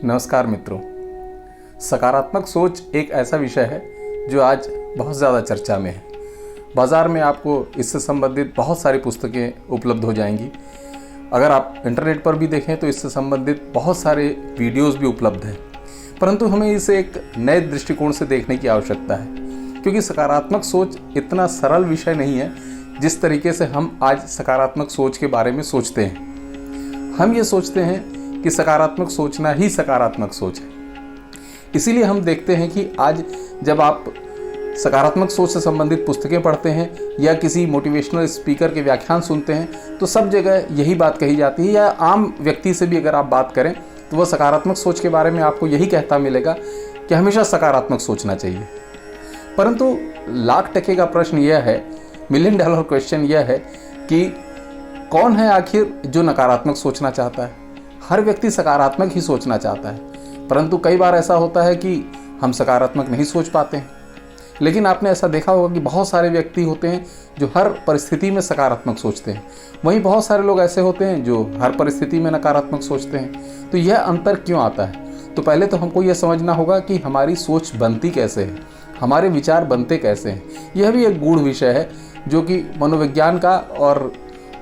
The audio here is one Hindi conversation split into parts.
नमस्कार मित्रों। सकारात्मक सोच एक ऐसा विषय है जो आज बहुत ज़्यादा चर्चा में है। बाज़ार में आपको इससे संबंधित बहुत सारी पुस्तकें उपलब्ध हो जाएंगी। अगर आप इंटरनेट पर भी देखें तो इससे संबंधित बहुत सारे वीडियोस भी उपलब्ध हैं। परंतु हमें इसे एक नए दृष्टिकोण से देखने की आवश्यकता है, क्योंकि सकारात्मक सोच इतना सरल विषय नहीं है जिस तरीके से हम आज सकारात्मक सोच के बारे में सोचते हैं। हम ये सोचते हैं कि सकारात्मक सोचना ही सकारात्मक सोच है। इसीलिए हम देखते हैं कि आज जब आप सकारात्मक सोच से संबंधित पुस्तकें पढ़ते हैं या किसी मोटिवेशनल स्पीकर के व्याख्यान सुनते हैं तो सब जगह यही बात कही जाती है, या आम व्यक्ति से भी अगर आप बात करें तो वह सकारात्मक सोच के बारे में आपको यही कहता मिलेगा कि हमेशा सकारात्मक सोचना चाहिए। परंतु लाख टके का प्रश्न यह है, $1,000,000 क्वेश्चन यह है कि कौन है आखिर जो नकारात्मक सोचना चाहता है। हर व्यक्ति सकारात्मक ही सोचना चाहता है, परंतु कई बार ऐसा होता है कि हम सकारात्मक नहीं सोच पाते हैं। लेकिन आपने ऐसा देखा होगा कि बहुत सारे व्यक्ति होते हैं जो हर परिस्थिति में सकारात्मक सोचते हैं, वहीं बहुत सारे लोग ऐसे होते हैं जो हर परिस्थिति में नकारात्मक सोचते हैं। तो यह अंतर क्यों आता है? तो पहले तो हमको यह समझना होगा कि हमारी सोच बनती कैसे है, हमारे विचार बनते कैसे हैं। यह भी एक गूढ़ विषय है जो कि मनोविज्ञान का और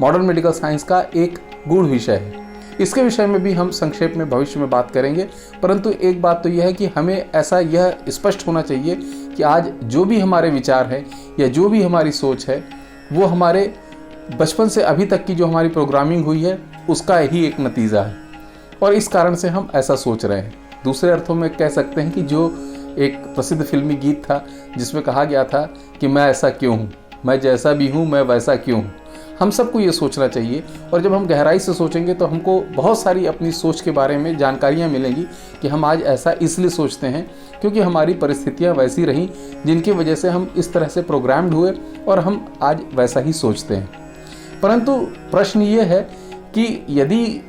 मॉडर्न मेडिकल साइंस का एक गूढ़ विषय है। इसके विषय में भी हम संक्षेप में भविष्य में बात करेंगे। परंतु एक बात तो यह है कि हमें ऐसा यह स्पष्ट होना चाहिए कि आज जो भी हमारे विचार है या जो भी हमारी सोच है वो हमारे बचपन से अभी तक की जो हमारी प्रोग्रामिंग हुई है उसका ही एक नतीजा है, और इस कारण से हम ऐसा सोच रहे हैं। दूसरे अर्थों में कह सकते हैं कि जो एक प्रसिद्ध फिल्मी गीत था जिसमें कहा गया था कि मैं ऐसा क्यों हूँ, मैं जैसा भी हूँ मैं वैसा क्यों हूँ। हम सबको ये सोचना चाहिए, और जब हम गहराई से सोचेंगे तो हमको बहुत सारी अपनी सोच के बारे में जानकारियाँ मिलेंगी कि हम आज ऐसा इसलिए सोचते हैं क्योंकि हमारी परिस्थितियाँ वैसी रहीं जिनकी वजह से हम इस तरह से प्रोग्राम्ड हुए और हम आज वैसा ही सोचते हैं। परंतु प्रश्न ये है कि यदि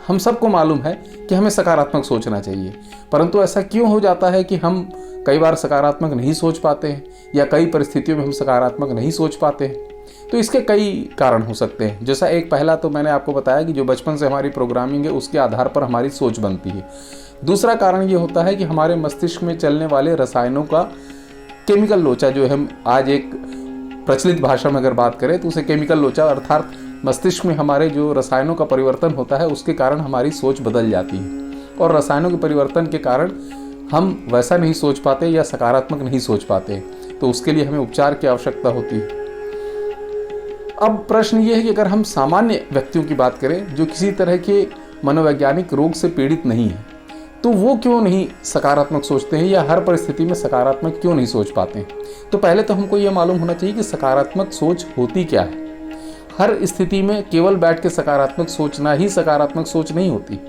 हम सबको मालूम है कि हमें सकारात्मक सोचना चाहिए, परंतु ऐसा क्यों हो जाता है कि हम कई बार सकारात्मक नहीं सोच पाते हैं या कई परिस्थितियों में हम सकारात्मक नहीं सोच पाते हैं? तो इसके कई कारण हो सकते हैं। जैसा एक पहला तो मैंने आपको बताया कि जो बचपन से हमारी प्रोग्रामिंग है उसके आधार पर हमारी सोच बनती है। दूसरा कारण ये होता है कि हमारे मस्तिष्क में चलने वाले रसायनों का केमिकल लोचा, जो हम आज एक प्रचलित भाषा में अगर बात करें तो उसे केमिकल लोचा, अर्थात मस्तिष्क में हमारे जो रसायनों का परिवर्तन होता है उसके कारण हमारी सोच बदल जाती है, और रसायनों के परिवर्तन के कारण हम वैसा नहीं सोच पाते या सकारात्मक नहीं सोच पाते। तो उसके लिए हमें उपचार की आवश्यकता होती है। अब प्रश्न ये है कि अगर हम सामान्य व्यक्तियों की बात करें जो किसी तरह के मनोवैज्ञानिक रोग से पीड़ित नहीं है, तो वो क्यों नहीं सकारात्मक सोचते हैं या हर परिस्थिति में सकारात्मक क्यों नहीं सोच पाते हैं? तो पहले तो हमको ये मालूम होना चाहिए कि सकारात्मक सोच होती क्या है। हर स्थिति में केवल बैठ के सकारात्मक सोचना ही सकारात्मक सोच नहीं होती।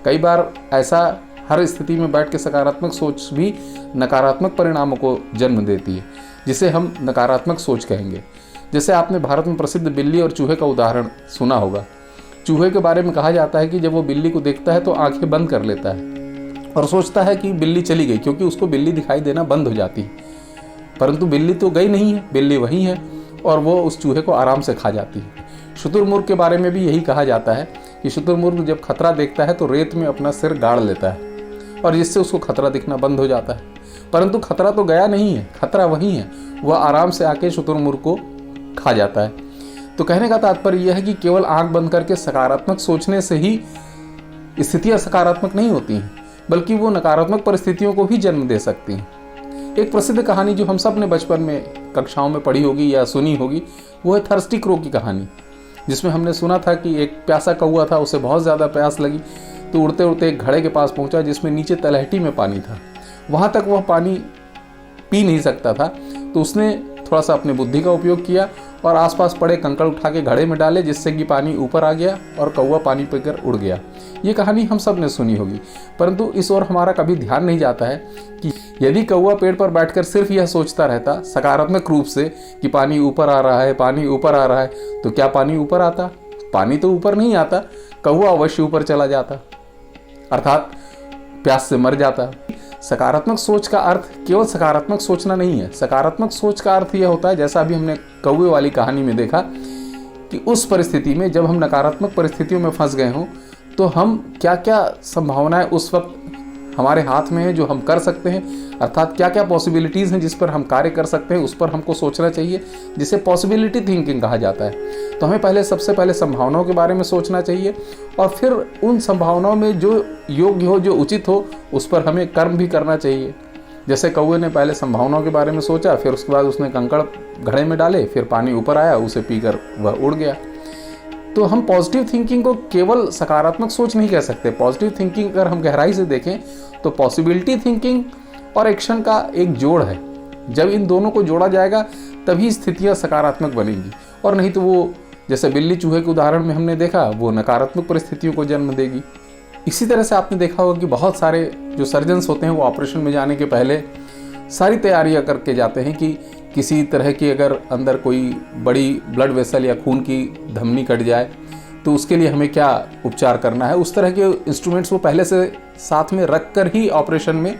कई बार ऐसा हर स्थिति में बैठ के सकारात्मक सोच भी नकारात्मक परिणामों को जन्म देती है, जिसे हम नकारात्मक सोच कहेंगे। जैसे आपने भारत में प्रसिद्ध बिल्ली और चूहे का उदाहरण सुना होगा। चूहे के बारे में कहा जाता है कि जब वो बिल्ली को देखता है तो आंखें बंद कर लेता है और सोचता है कि बिल्ली चली गई, क्योंकि उसको बिल्ली दिखाई देना बंद हो जाती है। परंतु बिल्ली तो गई नहीं है, बिल्ली वहीं है और वो उस चूहे को आराम से खा जाती है। शुतुरमुर्ग के बारे में भी यही कहा जाता है कि शुतुरमुर्ग जब खतरा देखता है तो रेत में अपना सिर गाड़ लेता है और जिससे उसको खतरा दिखना बंद हो जाता है। परंतु खतरा तो गया नहीं है, खतरा वहीं है, वह आराम से आके शुतुरमुर्ग को खा जाता है। तो कहने का तात्पर्य यह है कि केवल आंख बंद करके सकारात्मक सोचने से ही स्थितियां सकारात्मक नहीं होती हैं, बल्कि वो नकारात्मक परिस्थितियों को भी जन्म दे सकती हैं। एक प्रसिद्ध कहानी जो हम सब ने बचपन में कक्षाओं में पढ़ी होगी या सुनी होगी, वो है थर्स्टी क्रो की कहानी, जिसमें हमने सुना था कि एक प्यासा कौवा था, उसे बहुत ज़्यादा प्यास लगी तो उड़ते उड़ते एक घड़े के पास पहुंचा जिसमें नीचे तलहटी में पानी था। वहाँ तक वह पानी पी नहीं सकता था, तो उसने थोड़ा सा अपनी बुद्धि का उपयोग किया और आसपास पड़े कंकड़ उठा के घड़े में डाले, जिससे कि पानी ऊपर आ गया और कौवा पानी पीकर उड़ गया। ये कहानी हम सब ने सुनी होगी, परंतु इस ओर हमारा कभी ध्यान नहीं जाता है कि यदि कौवा पेड़ पर बैठकर सिर्फ यह सोचता रहता सकारात्मक रूप से कि पानी ऊपर आ रहा है, पानी ऊपर आ रहा है, तो क्या पानी ऊपर आता? पानी तो ऊपर नहीं आता, कौवा अवश्य ऊपर चला जाता, अर्थात प्यास से मर जाता। सकारात्मक सोच का अर्थ केवल सकारात्मक सोचना नहीं है। सकारात्मक सोच का अर्थ यह होता है, जैसा अभी हमने कौवे वाली कहानी में देखा, कि उस परिस्थिति में जब हम नकारात्मक परिस्थितियों में फंस गए हों तो हम क्या क्या संभावनाएं उस वक्त हमारे हाथ में है जो हम कर सकते हैं, अर्थात क्या क्या पॉसिबिलिटीज़ हैं जिस पर हम कार्य कर सकते हैं, उस पर हमको सोचना चाहिए, जिसे पॉसिबिलिटी थिंकिंग कहा जाता है। तो हमें सबसे पहले संभावनाओं के बारे में सोचना चाहिए और फिर उन संभावनाओं में जो योग्य हो, जो उचित हो, उस पर हमें कर्म भी करना चाहिए। जैसे कौवे ने पहले संभावनाओं के बारे में सोचा, फिर उसके बाद उसने कंकड़ घड़े में डाले, फिर पानी ऊपर आया, उसे पीकर वह उड़ गया। तो हम पॉजिटिव थिंकिंग को केवल सकारात्मक सोच नहीं कह सकते। पॉजिटिव थिंकिंग अगर हम गहराई से देखें तो पॉसिबिलिटी थिंकिंग और एक्शन का एक जोड़ है। जब इन दोनों को जोड़ा जाएगा तभी स्थितियां सकारात्मक बनेंगी, और नहीं तो वो जैसे बिल्ली चूहे के उदाहरण में हमने देखा, वो नकारात्मक परिस्थितियों को जन्म देगी। इसी तरह से आपने देखा होगा कि बहुत सारे जो सर्जन्स होते हैं वो ऑपरेशन में जाने के पहले सारी तैयारियां करके जाते हैं कि किसी तरह की अगर अंदर कोई बड़ी ब्लड वेसल या खून की धमनी कट जाए तो उसके लिए हमें क्या उपचार करना है, उस तरह के इंस्ट्रूमेंट्स वो पहले से साथ में रख कर ही ऑपरेशन में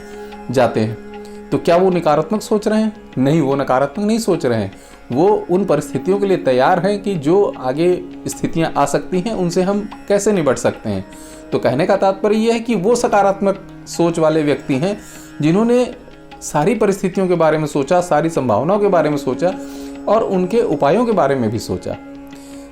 जाते हैं। तो क्या वो नकारात्मक सोच रहे हैं? नहीं, वो नकारात्मक नहीं सोच रहे हैं। वो उन परिस्थितियों के लिए तैयार हैं कि जो आगे स्थितियां आ सकती हैं उनसे हम कैसे निपट सकते हैं। तो कहने का तात्पर्य यह है कि वो सकारात्मक सोच वाले व्यक्ति हैं जिन्होंने सारी परिस्थितियों के बारे में सोचा, सारी संभावनाओं के बारे में सोचा और उनके उपायों के बारे में भी सोचा।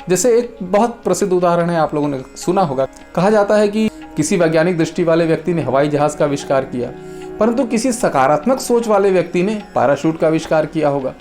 जैसे एक बहुत प्रसिद्ध उदाहरण है, आप लोगों ने सुना होगा, कहा जाता है कि किसी वैज्ञानिक दृष्टि वाले व्यक्ति ने हवाई जहाज का आविष्कार किया, परंतु किसी सकारात्मक सोच वाले व्यक्ति ने पैराशूट का आविष्कार किया होगा,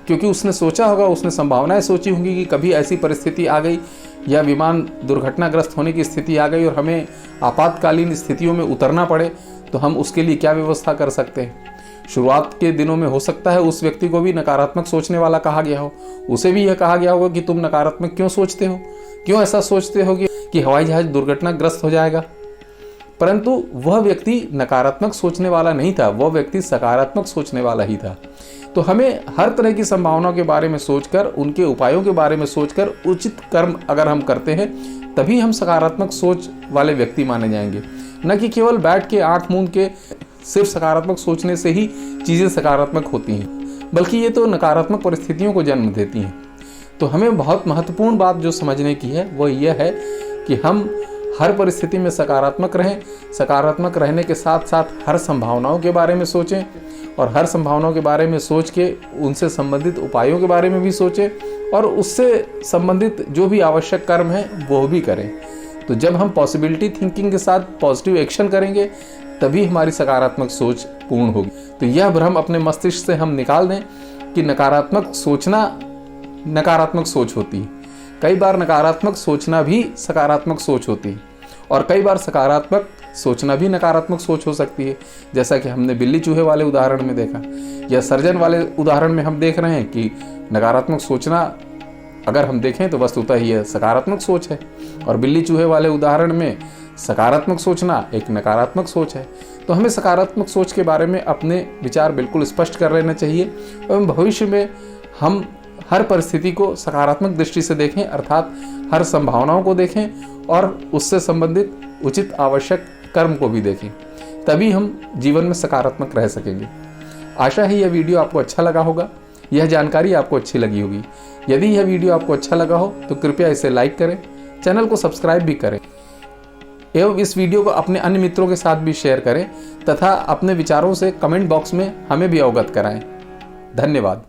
क्योंकि उसने सोचा होगा, उसने संभावनाएं सोची होंगी कि कभी ऐसी परिस्थिति आ गई या विमान दुर्घटनाग्रस्त होने की स्थिति आ गई और हमें आपातकालीन स्थितियों में उतरना पड़े, तो हम उसके लिए क्या व्यवस्था कर सकते हैं। शुरुआत के दिनों में हो सकता है उस व्यक्ति को भी नकारात्मक सोचने वाला कहा गया हो, उसे भी यह कहा गया होगा कि तुम नकारात्मक क्यों सोचते हो, क्यों ऐसा सोचते हो कि हवाई जहाज दुर्घटनाग्रस्त हो जाएगा। परंतु वह व्यक्ति नकारात्मक सोचने वाला नहीं था, वह व्यक्ति सकारात्मक सोचने वाला ही था। तो हमें हर तरह की संभावनाओं के बारे में सोचकर, उनके उपायों के बारे में सोचकर उचित कर्म अगर हम करते हैं तभी हम सकारात्मक सोच वाले व्यक्ति माने जाएंगे, न कि केवल बैठ के आंख मूंद के सिर्फ सकारात्मक सोचने से ही चीज़ें सकारात्मक होती हैं, बल्कि ये तो नकारात्मक परिस्थितियों को जन्म देती हैं। तो हमें बहुत महत्वपूर्ण बात जो समझने की है वो यह है कि हम हर परिस्थिति में सकारात्मक रहें। सकारात्मक रहने के साथ साथ हर संभावनाओं के बारे में सोचें और हर संभावनाओं के बारे में सोच के उनसे संबंधित उपायों के बारे में भी सोचें और उससे संबंधित जो भी आवश्यक कर्म है वो भी करें। तो जब हम पॉसिबिलिटी थिंकिंग के साथ पॉजिटिव एक्शन करेंगे तभी हमारी सकारात्मक सोच पूर्ण होगी। तो यह भ्रम अपने मस्तिष्क से हम निकाल दें कि नकारात्मक सोचना नकारात्मक सोच होती है। कई बार नकारात्मक सोचना भी सकारात्मक सोच होती है और कई बार सकारात्मक सोचना भी नकारात्मक सोच हो सकती है, जैसा कि हमने बिल्ली चूहे वाले उदाहरण में देखा, या सर्जन वाले उदाहरण में हम देख रहे हैं कि नकारात्मक सोचना अगर हम देखें तो वस्तुतः यह सकारात्मक सोच है, और बिल्ली चूहे वाले उदाहरण में सकारात्मक सोचना एक नकारात्मक सोच है। तो हमें सकारात्मक सोच के बारे में अपने विचार बिल्कुल स्पष्ट कर लेना चाहिए एवं भविष्य में हम हर परिस्थिति को सकारात्मक दृष्टि से देखें, अर्थात हर संभावनाओं को देखें और उससे संबंधित उचित आवश्यक कर्म को भी देखें, तभी हम जीवन में सकारात्मक रह सकेंगे। आशा है यह वीडियो आपको अच्छा लगा होगा, यह जानकारी आपको अच्छी लगी होगी। यदि यह वीडियो आपको अच्छा लगा हो तो कृपया इसे लाइक करें, चैनल को सब्सक्राइब भी करें एवं इस वीडियो को अपने अन्य मित्रों के साथ भी शेयर करें तथा अपने विचारों से कमेंट बॉक्स में हमें भी अवगत कराएं। धन्यवाद।